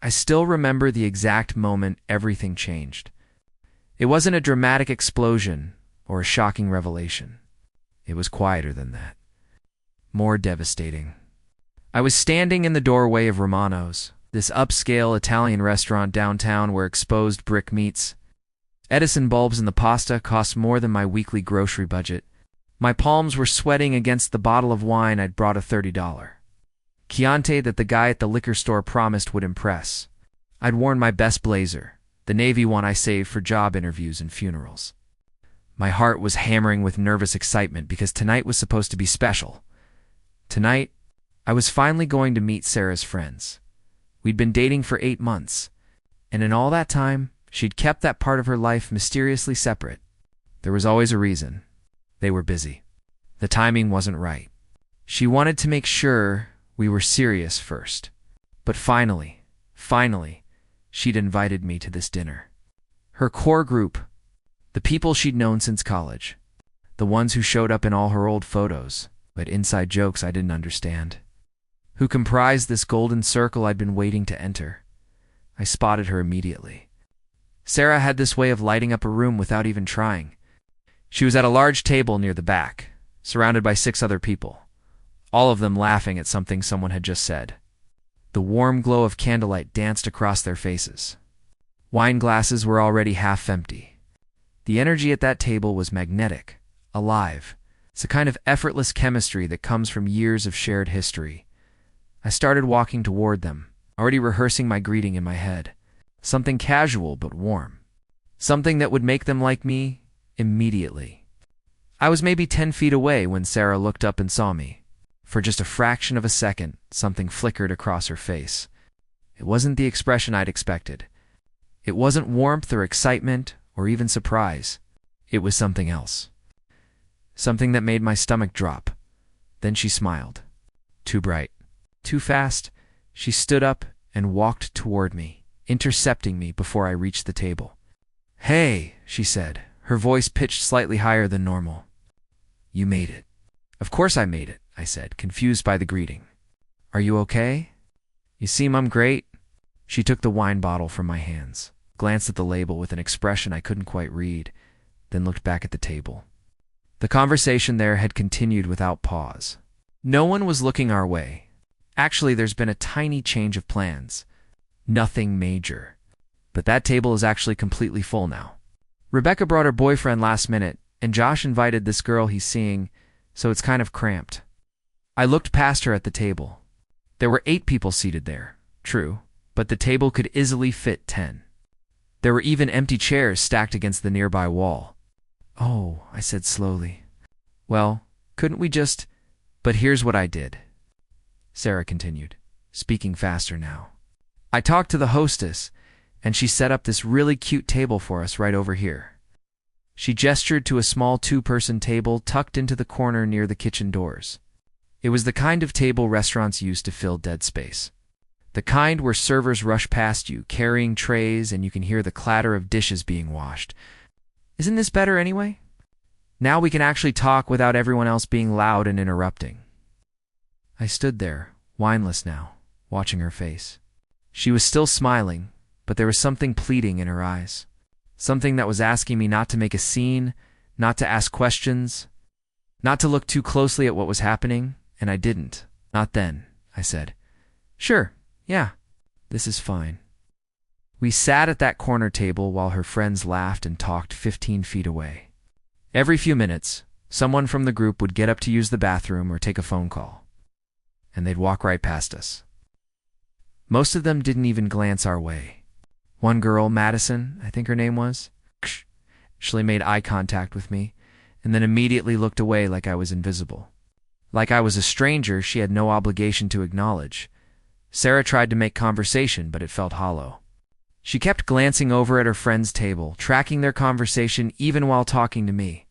I still remember the exact moment everything changed. It wasn't a dramatic explosion or a shocking revelation. It was quieter than that. More devastating. I was standing in the doorway of Romano's, this upscale Italian restaurant downtown where exposed brick meets. Edison bulbs in the pasta cost more than my weekly grocery budget. My palms were sweating against the bottle of wine I'd brought, a $30 Chianti that the guy at the liquor store promised would impress. I'd worn my best blazer, the navy one I saved for job interviews and funerals. My heart was hammering with nervous excitement because tonight was supposed to be special. Tonight, I was finally going to meet Sarah's friends. We'd been dating for 8 months, and in all that time, she'd kept that part of her life mysteriously separate. There was always a reason. They were busy. The timing wasn't right. She wanted to make sure we were serious first. But finally, she'd invited me to this dinner. Her core group, the people she'd known since college, the ones who showed up in all her old photos, but inside jokes I didn't understand, who comprised this golden circle I'd been waiting to enter. I spotted her immediately. Sarah had this way of lighting up a room without even trying. She was at a large table near the back, surrounded by 6 other people, all of them laughing at something someone had just said. The warm glow of candlelight danced across their faces. Wine glasses were already half empty. The energy at that table was magnetic, alive. It's a kind of effortless chemistry that comes from years of shared history. I started walking toward them, already rehearsing my greeting in my head. Something casual but warm. Something that would make them like me immediately. I was maybe 10 feet away when Sarah looked up and saw me. For just a fraction of a second, something flickered across her face. It wasn't the expression I'd expected. It wasn't warmth or excitement or even surprise. It was something else. Something that made my stomach drop. Then she smiled. Too bright. Too fast. She stood up and walked toward me, intercepting me before I reached the table. "Hey," she said, her voice pitched slightly higher than normal. "You made it." "Of course I made it," I said, confused by the greeting. "Are you okay?" "You seem great." She took the wine bottle from my hands, glanced at the label with an expression I couldn't quite read, then looked back at the table. The conversation there had continued without pause. No one was looking our way. Actually, there's been a tiny change of plans. Nothing major. But that table is actually completely full now. Rebecca brought her boyfriend last minute, and Josh invited this girl he's seeing, so it's kind of cramped. I looked past her at the table. There were 8 people seated there, true, but the table could easily fit 10. There were even empty chairs stacked against the nearby wall. "Oh," I said slowly. "Well, couldn't we just—" "But here's what I did," Sarah continued, speaking faster now. "I talked to the hostess, and she set up this really cute table for us right over here." She gestured to a small 2-person table tucked into the corner near the kitchen doors. It was the kind of table restaurants use to fill dead space. The kind where servers rush past you, carrying trays, and you can hear the clatter of dishes being washed. Isn't this better anyway? Now we can actually talk without everyone else being loud and interrupting. I stood there, wineless now, watching her face. She was still smiling, but there was something pleading in her eyes. Something that was asking me not to make a scene, not to ask questions, not to look too closely at what was happening, and I didn't. Not then, I said. "Sure, yeah, this is fine." We sat at that corner table while her friends laughed and talked 15 feet away. Every few minutes, someone from the group would get up to use the bathroom or take a phone call, and they'd walk right past us. Most of them didn't even glance our way. One girl, Madison, I think her name was, actually made eye contact with me, and then immediately looked away like I was invisible. Like I was a stranger she had no obligation to acknowledge. Sarah tried to make conversation, but it felt hollow. She kept glancing over at her friend's table, tracking their conversation even while talking to me.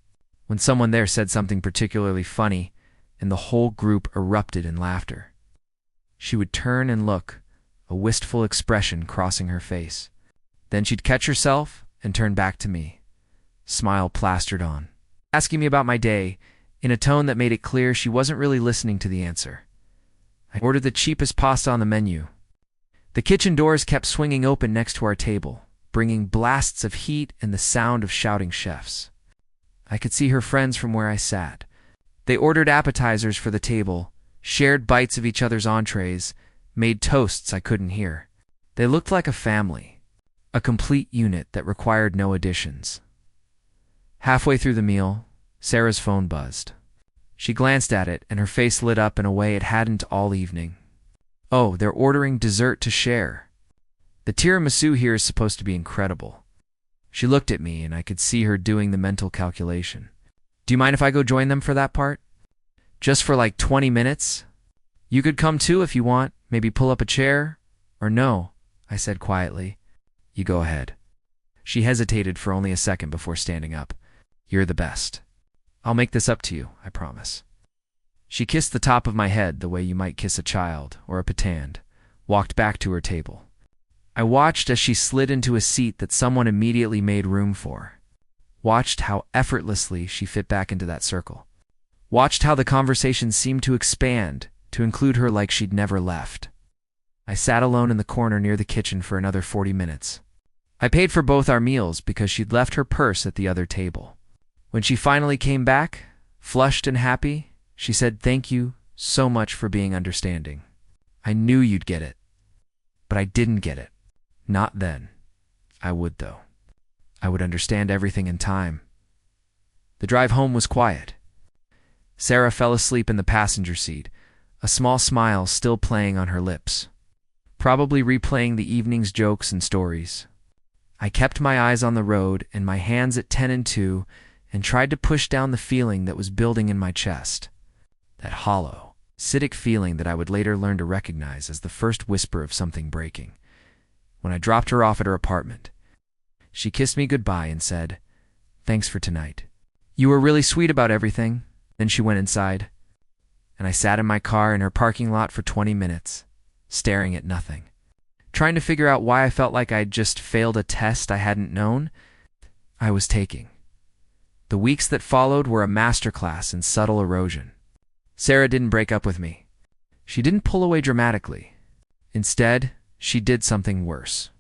When someone there said something particularly funny, and the whole group erupted in laughter, she would turn and look, a wistful expression crossing her face. Then she'd catch herself and turn back to me, smile plastered on, asking me about my day in a tone that made it clear she wasn't really listening to the answer. I ordered the cheapest pasta on the menu. The kitchen doors kept swinging open next to our table, bringing blasts of heat and the sound of shouting chefs. I could see her friends from where I sat. They ordered appetizers for the table, shared bites of each other's entrees, made toasts I couldn't hear. They looked like a family, a complete unit that required no additions. Halfway through the meal, Sarah's phone buzzed. She glanced at it, and her face lit up in a way it hadn't all evening. Oh, they're ordering dessert to share. The tiramisu here is supposed to be incredible. She looked at me, and I could see her doing the mental calculation. Do you mind if I go join them for that part? Just for like 20 minutes? You could come too if you want, maybe pull up a chair? Or no, I said quietly. You go ahead. She hesitated for only a second before standing up. You're the best. I'll make this up to you, I promise. She kissed the top of my head the way you might kiss a child or a petand, walked back to her table. I watched as she slid into a seat that someone immediately made room for. Watched how effortlessly she fit back into that circle. Watched how the conversation seemed to expand, to include her like she'd never left. I sat alone in the corner near the kitchen for another 40 minutes. I paid for both our meals because she'd left her purse at the other table. When she finally came back, flushed and happy, she said, "Thank you so much for being understanding. I knew you'd get it. But I didn't get it. Not then. I would, though. I would understand everything in time." The drive home was quiet. Sarah fell asleep in the passenger seat, a small smile still playing on her lips, probably replaying the evening's jokes and stories. I kept my eyes on the road and my hands at 10 and 2 and tried to push down the feeling that was building in my chest. That hollow, acidic feeling that I would later learn to recognize as the first whisper of something breaking. When I dropped her off at her apartment, she kissed me goodbye and said, "Thanks for tonight. You were really sweet about everything." Then she went inside, and I sat in my car in her parking lot for 20 minutes, staring at nothing, trying to figure out why I felt like I'd just failed a test I hadn't known I was taking. The weeks that followed were a masterclass in subtle erosion. Sarah didn't break up with me. She didn't pull away dramatically. Instead, she did something worse.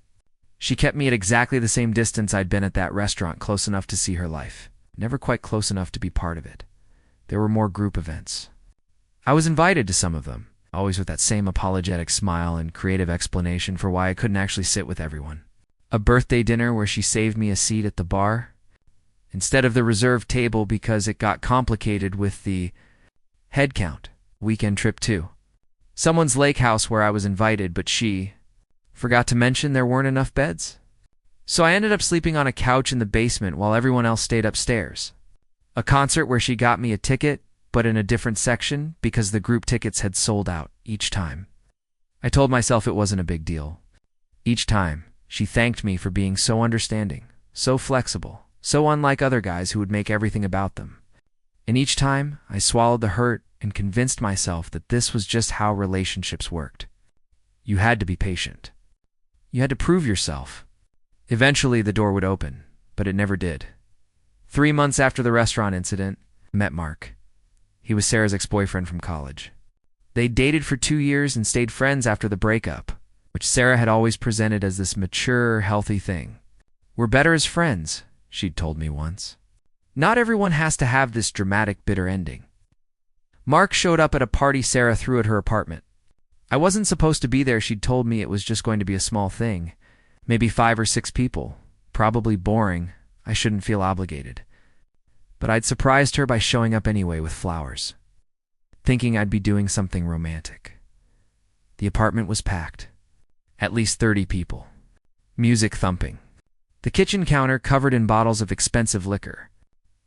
She kept me at exactly the same distance I'd been at that restaurant, close enough to see her life, never quite close enough to be part of it. There were more group events. I was invited to some of them, always with that same apologetic smile and creative explanation for why I couldn't actually sit with everyone. A birthday dinner where she saved me a seat at the bar, instead of the reserved table because it got complicated with the head count. Weekend trip too. Someone's lake house where I was invited, but she forgot to mention there weren't enough beds. So I ended up sleeping on a couch in the basement while everyone else stayed upstairs. A concert where she got me a ticket, but in a different section because the group tickets had sold out each time. I told myself it wasn't a big deal. Each time, she thanked me for being so understanding, so flexible, so unlike other guys who would make everything about them. And each time, I swallowed the hurt and convinced myself that this was just how relationships worked. You had to be patient. You had to prove yourself. Eventually, the door would open, but it never did. 3 months after the restaurant incident, I met Mark. He was Sarah's ex-boyfriend from college. They dated for 2 years and stayed friends after the breakup, which Sarah had always presented as this mature, healthy thing. "We're better as friends," she'd told me once. Not everyone has to have this dramatic, bitter ending. Mark showed up at a party Sarah threw at her apartment. I wasn't supposed to be there. She'd told me it was just going to be a small thing. Maybe 5 or 6 people. Probably boring. I shouldn't feel obligated. But I'd surprised her by showing up anyway with flowers, thinking I'd be doing something romantic. The apartment was packed. At least 30 people. Music thumping. The kitchen counter covered in bottles of expensive liquor.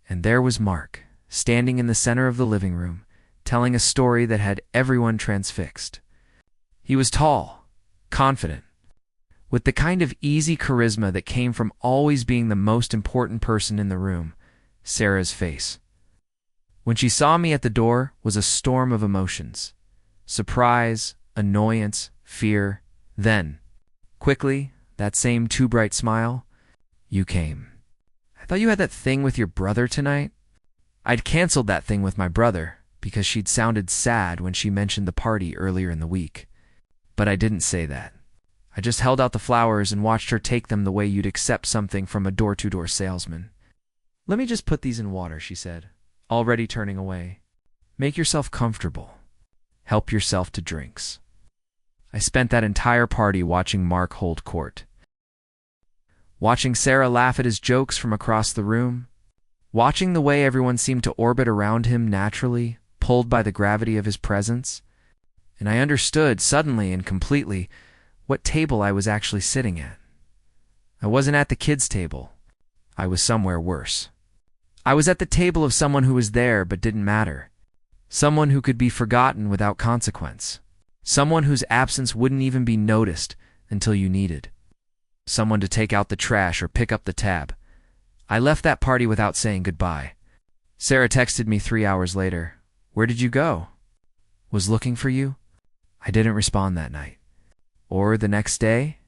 And there was Mark, standing in the center of the living room, telling a story that had everyone transfixed. He was tall, confident, with the kind of easy charisma that came from always being the most important person in the room, Sarah's face. When she saw me at the door was a storm of emotions. Surprise, annoyance, fear. Then, quickly, that same too bright smile. "You came. I thought you had that thing with your brother tonight." I'd canceled that thing with my brother because she'd sounded sad when she mentioned the party earlier in the week. But I didn't say that. I just held out the flowers and watched her take them the way you'd accept something from a door-to-door salesman. "Let me just put these in water," she said, already turning away. "Make yourself comfortable. Help yourself to drinks." I spent that entire party watching Mark hold court. Watching Sarah laugh at his jokes from across the room. Watching the way everyone seemed to orbit around him naturally, pulled by the gravity of his presence. And I understood, suddenly and completely, what table I was actually sitting at. I wasn't at the kids' table. I was somewhere worse. I was at the table of someone who was there but didn't matter. Someone who could be forgotten without consequence. Someone whose absence wouldn't even be noticed until you needed. Someone to take out the trash or pick up the tab. I left that party without saying goodbye. Sarah texted me 3 hours later. "Where did you go?" "Was looking for you." I didn't respond that night. Or the next day.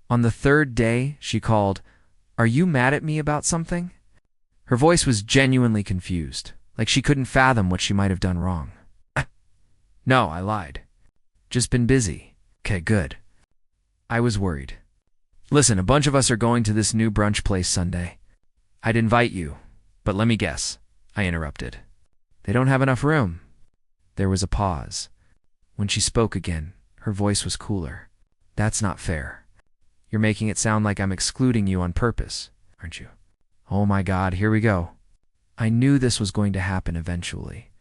On the third day, she called, "Are you mad at me about something?" Her voice was genuinely confused, like she couldn't fathom what she might have done wrong. "No," I lied. "Just been busy." "Okay, good." I was worried. "Listen, a bunch of us are going to this new brunch place Sunday. I'd invite you, but let me guess," I interrupted. "They don't have enough room." There was a pause. When she spoke again, her voice was cooler. "That's not fair. You're making it sound like I'm excluding you on purpose, aren't you?" Oh my God, here we go. I knew this was going to happen eventually.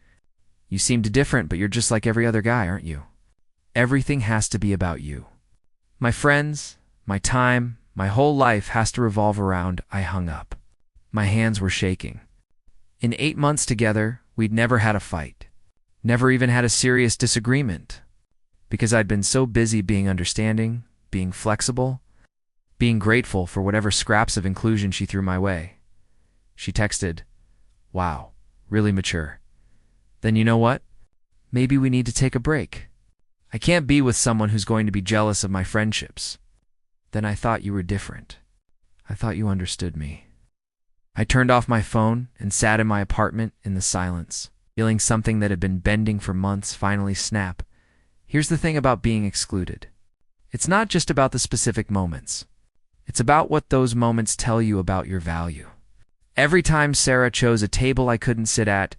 "You seemed different, but you're just like every other guy, aren't you? Everything has to be about you. My friends, my time, my whole life has to revolve around." I hung up. My hands were shaking. In 8 months together, we'd never had a fight. Never even had a serious disagreement. Because I'd been so busy being understanding, being flexible, being grateful for whatever scraps of inclusion she threw my way. She texted, "Wow, really mature. Then you know what? Maybe we need to take a break. I can't be with someone who's going to be jealous of my friendships." Then I thought you were different. I thought you understood me. I turned off my phone and sat in my apartment in the silence, feeling something that had been bending for months finally snap. Here's the thing about being excluded. It's not just about the specific moments. It's about what those moments tell you about your value. Every time Sarah chose a table I couldn't sit at,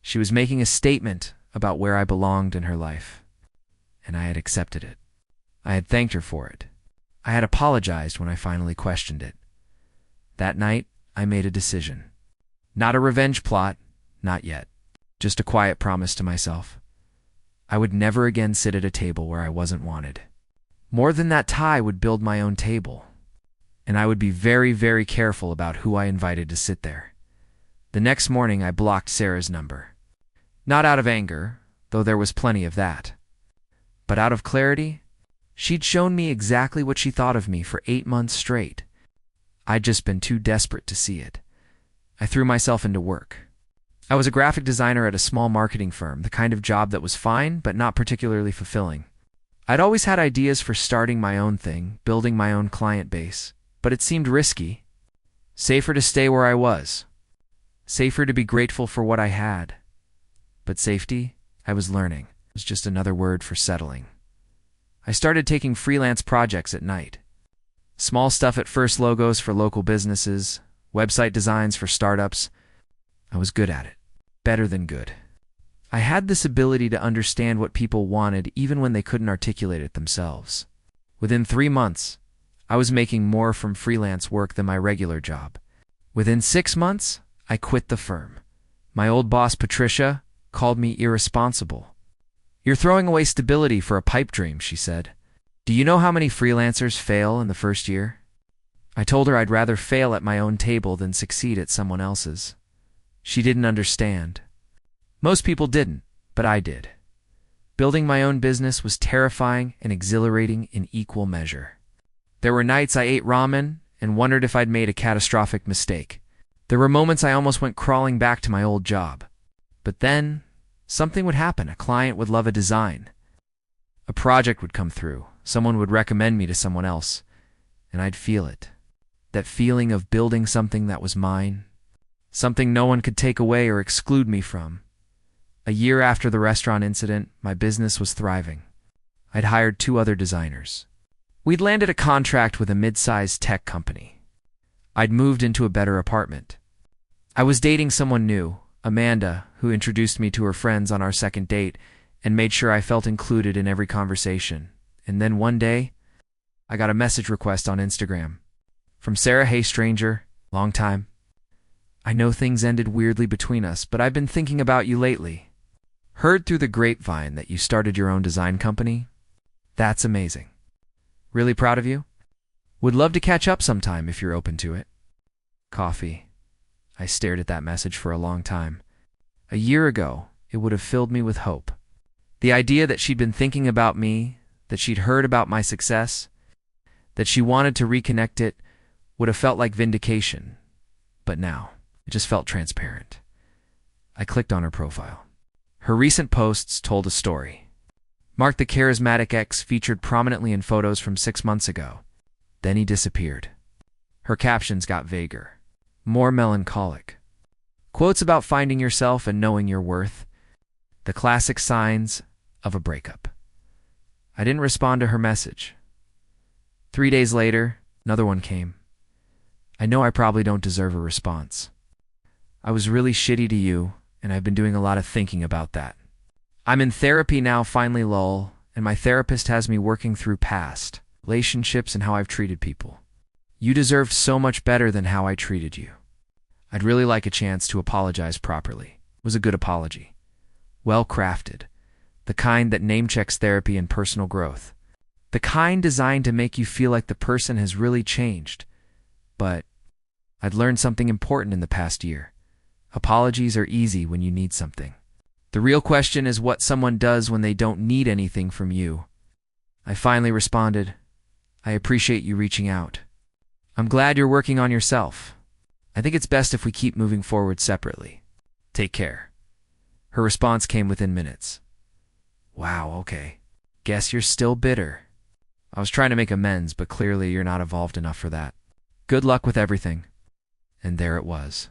she was making a statement about where I belonged in her life. And I had accepted it. I had thanked her for it. I had apologized when I finally questioned it. That night, I made a decision. Not a revenge plot, not yet. Just a quiet promise to myself. I would never again sit at a table where I wasn't wanted. More than that, I would build my own table. And I would be very, very careful about who I invited to sit there. The next morning, I blocked Sarah's number. Not out of anger, though there was plenty of that. But out of clarity. She'd shown me exactly what she thought of me for 8 months straight. I'd just been too desperate to see it. I threw myself into work. I was a graphic designer at a small marketing firm, the kind of job that was fine, but not particularly fulfilling. I'd always had ideas for starting my own thing, building my own client base, but it seemed risky. Safer to stay where I was. Safer to be grateful for what I had. But safety, I was learning, was just another word for settling. I started taking freelance projects at night. Small stuff at first, logos for local businesses, website designs for startups. I was good at it. Better than good. I had this ability to understand what people wanted even when they couldn't articulate it themselves. Within 3 months, I was making more from freelance work than my regular job. Within 6 months, I quit the firm. My old boss, Patricia, called me irresponsible. "You're throwing away stability for a pipe dream," she said. "Do you know how many freelancers fail in the first year?" I told her I'd rather fail at my own table than succeed at someone else's. She didn't understand. Most people didn't, but I did. Building my own business was terrifying and exhilarating in equal measure. There were nights I ate ramen and wondered if I'd made a catastrophic mistake. There were moments I almost went crawling back to my old job. But then, something would happen. A client would love a design. A project would come through. Someone would recommend me to someone else, and I'd feel it. That feeling of building something that was mine. Something no one could take away or exclude me from. A year after the restaurant incident, my business was thriving. I'd hired 2 other designers. We'd landed a contract with a mid-sized tech company. I'd moved into a better apartment. I was dating someone new, Amanda, who introduced me to her friends on our second date and made sure I felt included in every conversation. And then one day, I got a message request on Instagram. From Sarah, "Hey stranger, long time. I know things ended weirdly between us, but I've been thinking about you lately. Heard through the grapevine that you started your own design company. That's amazing. Really proud of you. Would love to catch up sometime if you're open to it." Coffee. I stared at that message for a long time. A year ago, it would have filled me with hope. The idea that she'd been thinking about me, that she'd heard about my success, that she wanted to reconnect it, would have felt like vindication. But now, it just felt transparent. I clicked on her profile. Her recent posts told a story. Mark the charismatic ex featured prominently in photos from 6 months ago. Then he disappeared. Her captions got vaguer, more melancholic. Quotes about finding yourself and knowing your worth. The classic signs of a breakup. I didn't respond to her message. 3 days later, another one came. I know I probably don't deserve a response. I was really shitty to you, and I've been doing a lot of thinking about that. I'm in therapy now, finally lol, and my therapist has me working through past relationships and how I've treated people. You deserved so much better than how I treated you. I'd really like a chance to apologize properly. It was a good apology. Well crafted. The kind that name-checks therapy and personal growth. The kind designed to make you feel like the person has really changed. But I'd learned something important in the past year. Apologies are easy when you need something. The real question is what someone does when they don't need anything from you. I finally responded, "I appreciate you reaching out. I'm glad you're working on yourself. I think it's best if we keep moving forward separately. Take care." Her response came within minutes. "Wow, okay. Guess you're still bitter. I was trying to make amends, but clearly you're not evolved enough for that. Good luck with everything." And there it was.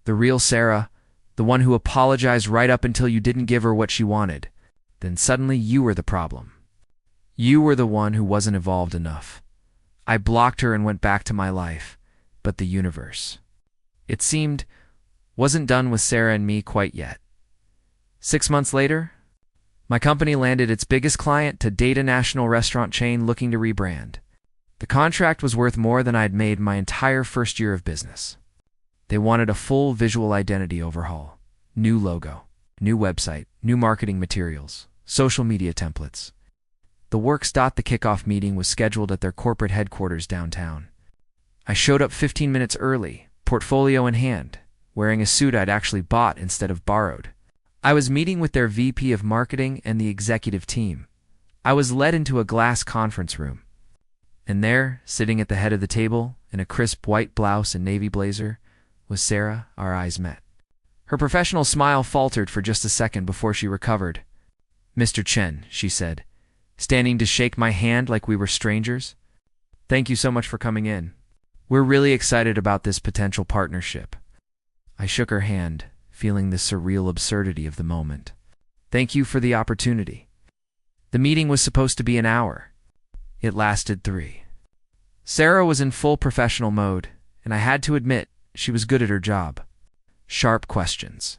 The real Sarah, the one who apologized right up until you didn't give her what she wanted. Then suddenly you were the problem. You were the one who wasn't evolved enough. I blocked her and went back to my life, but the universe, it seemed, wasn't done with Sarah and me quite yet. 6 months later, my company landed its biggest client to date, a national restaurant chain looking to rebrand. The contract was worth more than I'd made my entire first year of business. They wanted a full visual identity overhaul, new logo, new website, new marketing materials, social media templates. The works. The kickoff meeting was scheduled at their corporate headquarters downtown. I showed up 15 minutes early, portfolio in hand, wearing a suit I'd actually bought instead of borrowed. I was meeting with their VP of marketing and the executive team. I was led into a glass conference room. And there, sitting at the head of the table, in a crisp white blouse and navy blazer, was Sarah. Our eyes met. Her professional smile faltered for just a second before she recovered. "Mr. Chen," she said, standing to shake my hand like we were strangers. "Thank you so much for coming in. We're really excited about this potential partnership." I shook her hand, feeling the surreal absurdity of the moment. "Thank you for the opportunity." The meeting was supposed to be an hour. It lasted 3. Sarah was in full professional mode, and I had to admit, she was good at her job. Sharp questions.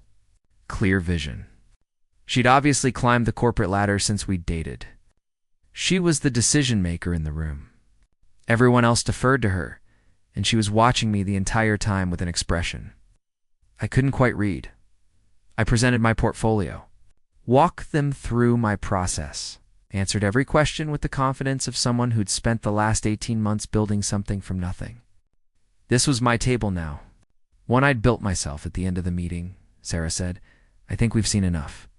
Clear vision. She'd obviously climbed the corporate ladder since we'd dated. She was the decision-maker in the room. Everyone else deferred to her, and she was watching me the entire time with an expression I couldn't quite read. I presented my portfolio. Walked them through my process. Answered every question with the confidence of someone who'd spent the last 18 months building something from nothing. This was my table now. One I'd built myself. At the end of the meeting, Sarah said, "I think we've seen enough.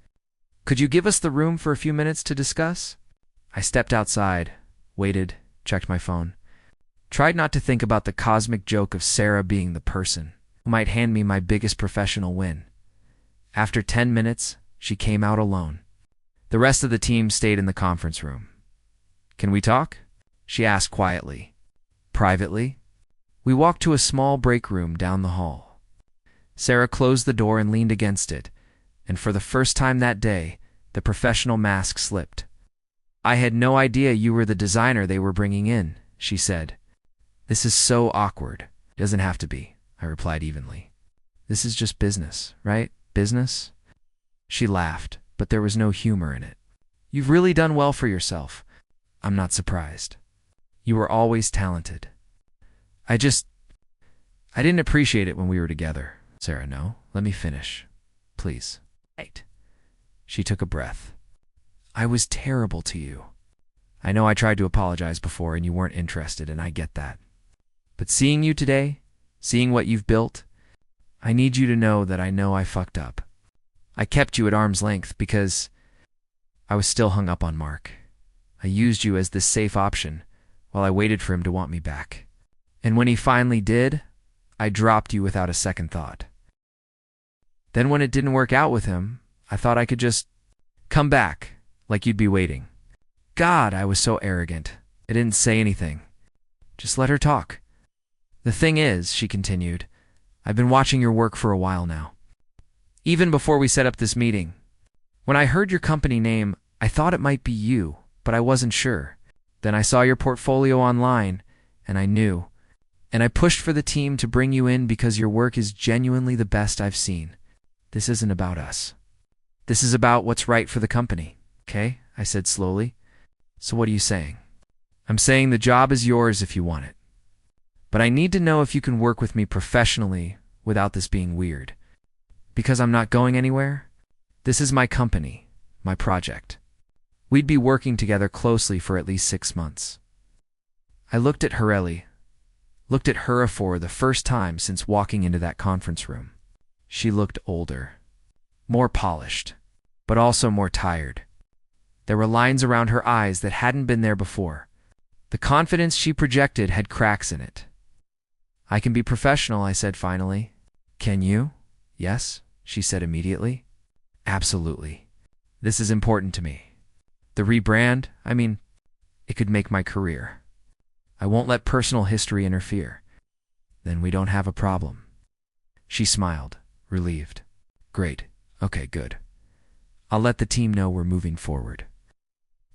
Could you give us the room for a few minutes to discuss?" I stepped outside, waited, checked my phone. Tried not to think about the cosmic joke of Sarah being the person who might hand me my biggest professional win. After 10 minutes, she came out alone. The rest of the team stayed in the conference room. "Can we talk?" she asked quietly. "Privately?" We walked to a small break room down the hall. Sarah closed the door and leaned against it, and for the first time that day, the professional mask slipped. I had no idea you were the designer they were bringing in, she said. This is so awkward. Doesn't have to be, I replied evenly. This is just business, right? Business? She laughed, but there was no humor in it. You've really done well for yourself. I'm not surprised. You were always talented. I didn't appreciate it when we were together. Sarah, no. Let me finish. Please. Right. She took a breath. I was terrible to you. I know I tried to apologize before and you weren't interested, and I get that. But seeing you today, seeing what you've built, I need you to know that I know I fucked up. I kept you at arm's length because I was still hung up on Mark. I used you as this safe option while I waited for him to want me back. And when he finally did, I dropped you without a second thought. Then when it didn't work out with him, I thought I could just come back, like you'd be waiting. God, I was so arrogant. I didn't say anything. Just let her talk. The thing is, she continued, I've been watching your work for a while now. Even before we set up this meeting. When I heard your company name, I thought it might be you, but I wasn't sure. Then I saw your portfolio online, and I knew. And I pushed for the team to bring you in because your work is genuinely the best I've seen. This isn't about us. This is about what's right for the company, okay? I said slowly. So what are you saying? I'm saying the job is yours if you want it. But I need to know if you can work with me professionally without this being weird. Because I'm not going anywhere. This is my company, my project. We'd be working together closely for at least 6 months. I looked at her for the first time since walking into that conference room. She looked older, more polished, but also more tired. There were lines around her eyes that hadn't been there before. The confidence she projected had cracks in it. I can be professional, I said finally. Can you? Yes, she said immediately. Absolutely. This is important to me. The rebrand, it could make my career. I won't let personal history interfere. Then we don't have a problem. She smiled, relieved. Great. Okay, good. I'll let the team know we're moving forward.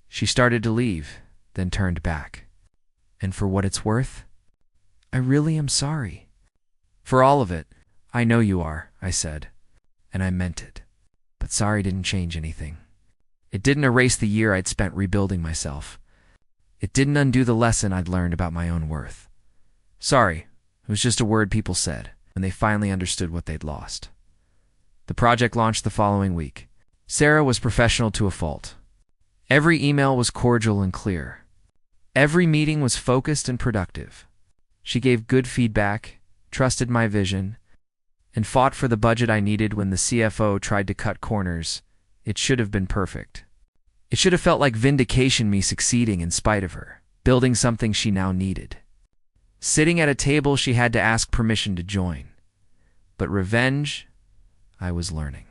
She started to leave, then turned back. And for what it's worth, I really am sorry. For all of it, I know you are, I said. And I meant it. But sorry didn't change anything. It didn't erase the year I'd spent rebuilding myself. It didn't undo the lesson I'd learned about my own worth. Sorry, it was just a word people said when they finally understood what they'd lost. The project launched the following week. Sarah was professional to a fault. Every email was cordial and clear. Every meeting was focused and productive. She gave good feedback, trusted my vision, and fought for the budget I needed when the CFO tried to cut corners. It should have been perfect. It should have felt like vindication, me succeeding in spite of her, building something she now needed. Sitting at a table she had to ask permission to join. But revenge, I was learning,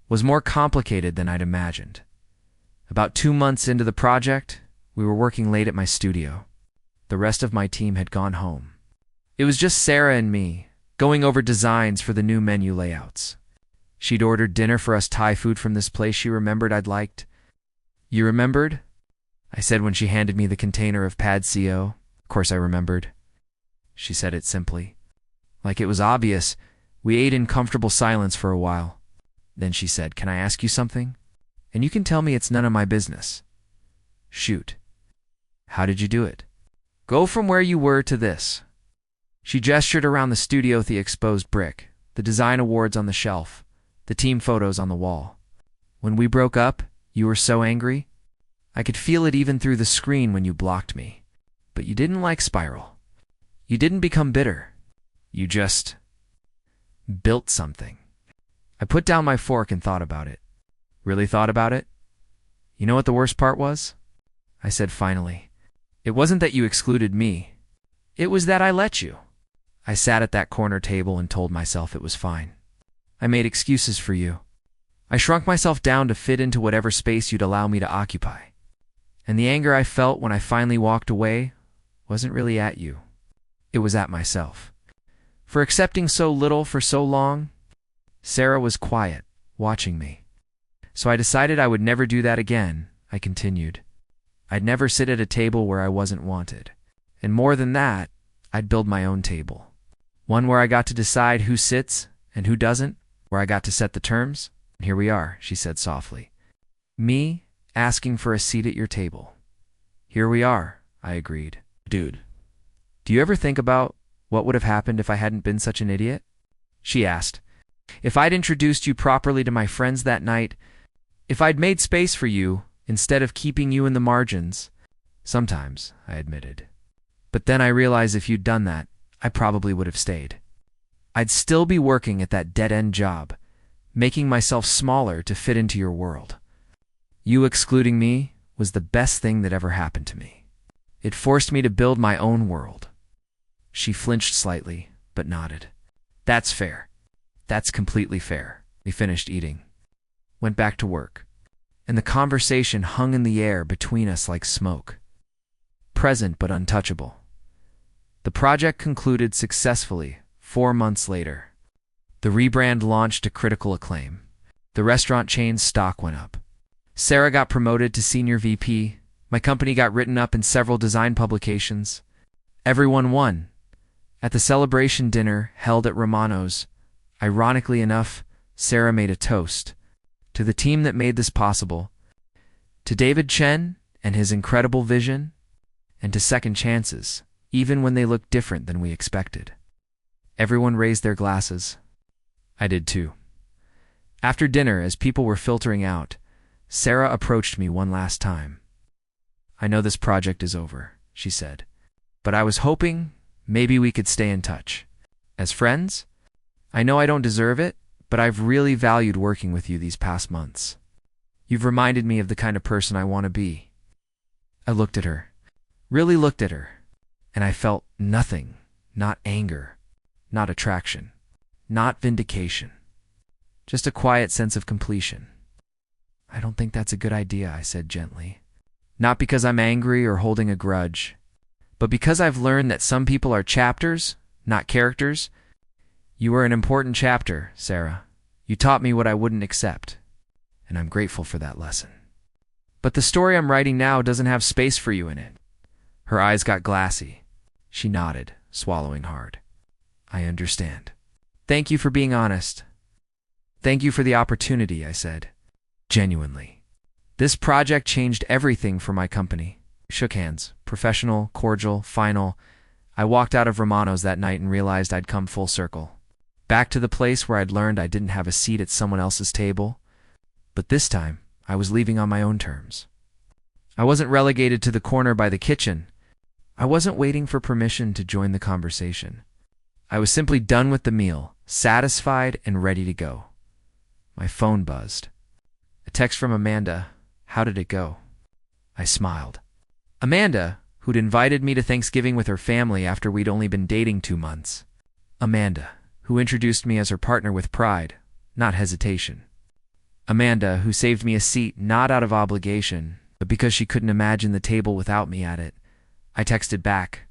was more complicated than I'd imagined. About 2 months into the project, we were working late at my studio. The rest of my team had gone home. It was just Sarah and me, going over designs for the new menu layouts. She'd ordered dinner for us Thai food from this place she remembered I'd liked. You remembered? I said when she handed me the container of pad co. Of course I remembered. She said it simply. Like it was obvious, we ate in comfortable silence for a while. Then she said, "Can I ask you something? And you can tell me it's none of my business." Shoot. How did you do it? Go from where you were to this. She gestured around the studio with the exposed brick, the design awards on the shelf, the team photos on the wall. When we broke up, you were so angry. I could feel it even through the screen when you blocked me. But you didn't like Spiral. You didn't become bitter. You just built something. I put down my fork and thought about it. Really thought about it. You know what the worst part was? I said finally. It wasn't that you excluded me. It was that I let you. I sat at that corner table and told myself it was fine. I made excuses for you. I shrunk myself down to fit into whatever space you'd allow me to occupy. And the anger I felt when I finally walked away wasn't really at you. It was at myself. For accepting so little for so long. Sarah was quiet, watching me. So I decided I would never do that again, I continued. I'd never sit at a table where I wasn't wanted. And more than that, I'd build my own table. One where I got to decide who sits and who doesn't, where I got to set the terms. And here we are, she said softly. Me asking for a seat at your table. Here we are, I agreed. Dude, do you ever think about what would have happened if I hadn't been such an idiot? She asked. If I'd introduced you properly to my friends that night, if I'd made space for you instead of keeping you in the margins. Sometimes, I admitted. But then I realized if you'd done that, I probably would have stayed. I'd still be working at that dead-end job, making myself smaller to fit into your world. You excluding me was the best thing that ever happened to me. It forced me to build my own world. She flinched slightly, but nodded. That's fair. That's completely fair. We finished eating, went back to work, and the conversation hung in the air between us like smoke. Present but untouchable. The project concluded successfully 4 months later. The rebrand launched to critical acclaim. The restaurant chain's stock went up. Sarah got promoted to senior VP. My company got written up in several design publications. Everyone won. At the celebration dinner held at Romano's, ironically enough, Sarah made a toast to the team that made this possible, to David Chen and his incredible vision, and to second chances, even when they looked different than we expected. Everyone raised their glasses. I did too. After dinner, as people were filtering out, Sarah approached me one last time. I know this project is over, she said, but I was hoping maybe we could stay in touch. As friends? I know I don't deserve it, but I've really valued working with you these past months. You've reminded me of the kind of person I want to be. I looked at her, really looked at her, and I felt nothing, not anger, not attraction, not vindication, just a quiet sense of completion. I don't think that's a good idea, I said gently. Not because I'm angry or holding a grudge, but because I've learned that some people are chapters, not characters. You were an important chapter, Sarah. You taught me what I wouldn't accept, and I'm grateful for that lesson. But the story I'm writing now doesn't have space for you in it. Her eyes got glassy. She nodded, swallowing hard. I understand. Thank you for being honest. Thank you for the opportunity, I said. Genuinely. This project changed everything for my company. We shook hands, professional, cordial, final. I walked out of Romano's that night and realized I'd come full circle. Back to the place where I'd learned I didn't have a seat at someone else's table. But this time, I was leaving on my own terms. I wasn't relegated to the corner by the kitchen. I wasn't waiting for permission to join the conversation. I was simply done with the meal, satisfied and ready to go. My phone buzzed. A text from Amanda. How did it go? I smiled. Amanda, who'd invited me to Thanksgiving with her family after we'd only been dating 2 months. Amanda, who introduced me as her partner with pride, not hesitation. Amanda, who saved me a seat not out of obligation, but because she couldn't imagine the table without me at it. I texted back.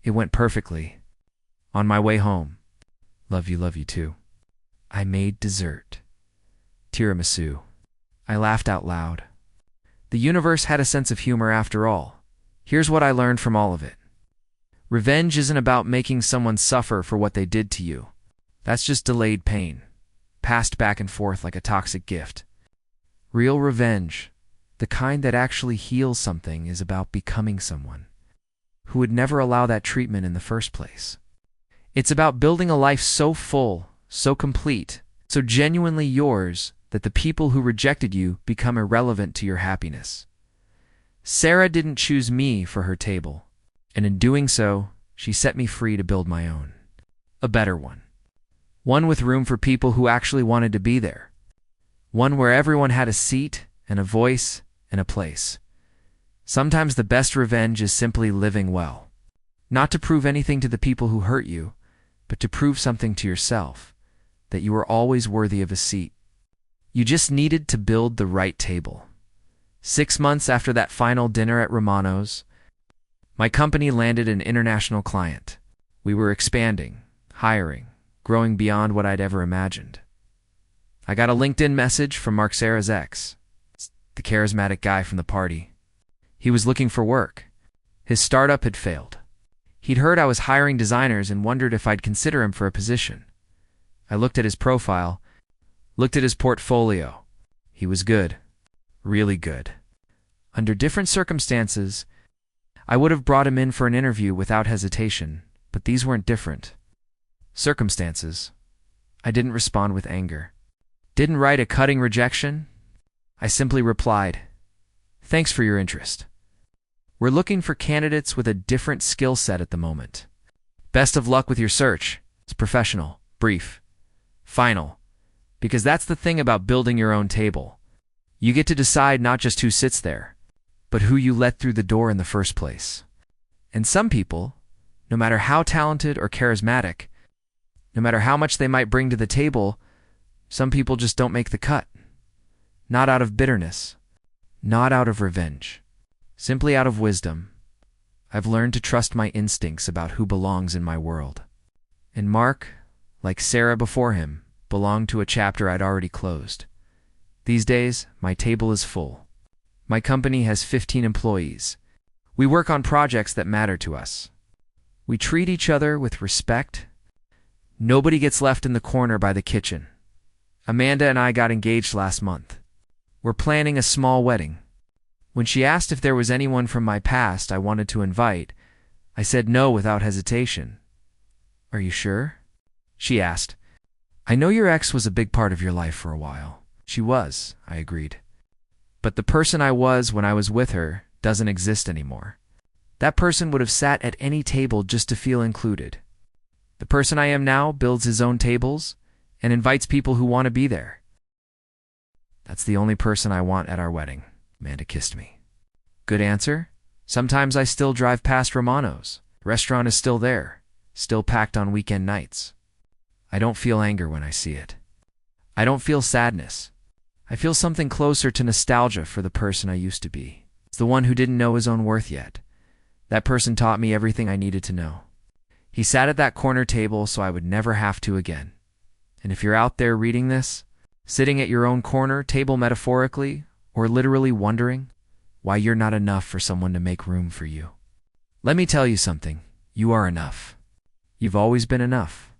It went perfectly. On my way home. Love you too. I made dessert. Tiramisu. I laughed out loud. The universe had a sense of humor after all. Here's what I learned from all of it. Revenge isn't about making someone suffer for what they did to you. That's just delayed pain, passed back and forth like a toxic gift. Real revenge, the kind that actually heals something, is about becoming someone who would never allow that treatment in the first place. It's about building a life so full, so complete, so genuinely yours that the people who rejected you become irrelevant to your happiness. Sarah didn't choose me for her table, and in doing so, she set me free to build my own. A better one. One with room for people who actually wanted to be there. One where everyone had a seat and a voice and a place. Sometimes the best revenge is simply living well. Not to prove anything to the people who hurt you, but to prove something to yourself, that you were always worthy of a seat. You just needed to build the right table. 6 months after that final dinner at Romano's, my company landed an international client. We were expanding, hiring, growing beyond what I'd ever imagined. I got a LinkedIn message from Mark Sarah's ex, the charismatic guy from the party. He was looking for work. His startup had failed. He'd heard I was hiring designers and wondered if I'd consider him for a position. I looked at his profile, looked at his portfolio. He was good. Really good. Under different circumstances, I would have brought him in for an interview without hesitation, but these weren't different circumstances. I didn't respond with anger. Didn't write a cutting rejection. I simply replied, "Thanks for your interest. We're looking for candidates with a different skill set at the moment. Best of luck with your search." It's professional, brief, final. Because that's the thing about building your own table. You get to decide not just who sits there, but who you let through the door in the first place. And some people, no matter how talented or charismatic, no matter how much they might bring to the table, some people just don't make the cut. Not out of bitterness, not out of revenge, simply out of wisdom. I've learned to trust my instincts about who belongs in my world. And Mark, like Sarah before him, belonged to a chapter I'd already closed. These days, my table is full. My company has 15 employees. We work on projects that matter to us. We treat each other with respect. Nobody gets left in the corner by the kitchen. Amanda and I got engaged last month. We're planning a small wedding. When she asked if there was anyone from my past I wanted to invite, I said no without hesitation. "Are you sure?" she asked. "I know your ex was a big part of your life for a while." "She was," I agreed. "But the person I was when I was with her doesn't exist anymore. That person would have sat at any table just to feel included. The person I am now builds his own tables and invites people who want to be there. That's the only person I want at our wedding." Amanda kissed me. Good answer. Sometimes I still drive past Romano's. The restaurant is still there, still packed on weekend nights. I don't feel anger when I see it. I don't feel sadness. I feel something closer to nostalgia for the person I used to be. It's the one who didn't know his own worth yet. That person taught me everything I needed to know. He sat at that corner table so I would never have to again. And if you're out there reading this, sitting at your own corner table metaphorically, or literally wondering why you're not enough for someone to make room for you, let me tell you something. You are enough. You've always been enough.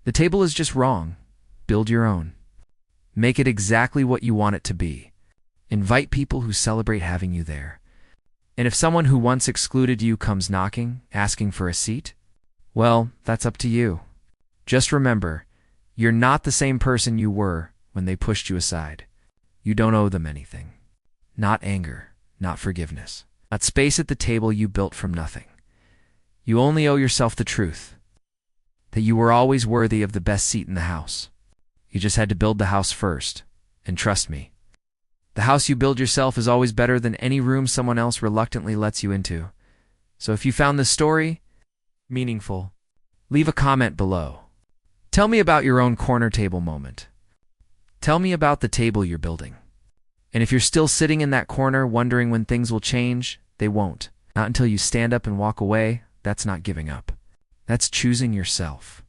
The table is just wrong. Build your own. Make it exactly what you want it to be. Invite people who celebrate having you there. And if someone who once excluded you comes knocking, asking for a seat, well, that's up to you. Just remember, you're not the same person you were when they pushed you aside. You don't owe them anything. Not anger, not forgiveness, not space at the table you built from nothing. You only owe yourself the truth, that you were always worthy of the best seat in the house. You just had to build the house first, and trust me, the house you build yourself is always better than any room someone else reluctantly lets you into. So if you found this story meaningful, leave a comment below. Tell me about your own corner table moment. Tell me about the table you're building. And if you're still sitting in that corner wondering when things will change, they won't. Not until you stand up and walk away. That's not giving up. That's choosing yourself.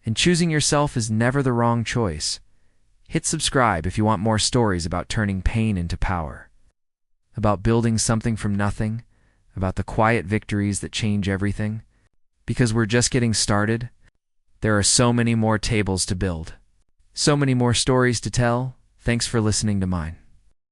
And choosing yourself is never the wrong choice. Hit subscribe if you want more stories about turning pain into power, about building something from nothing, about the quiet victories that change everything. Because we're just getting started. There are so many more tables to build, so many more stories to tell. Thanks for listening to mine.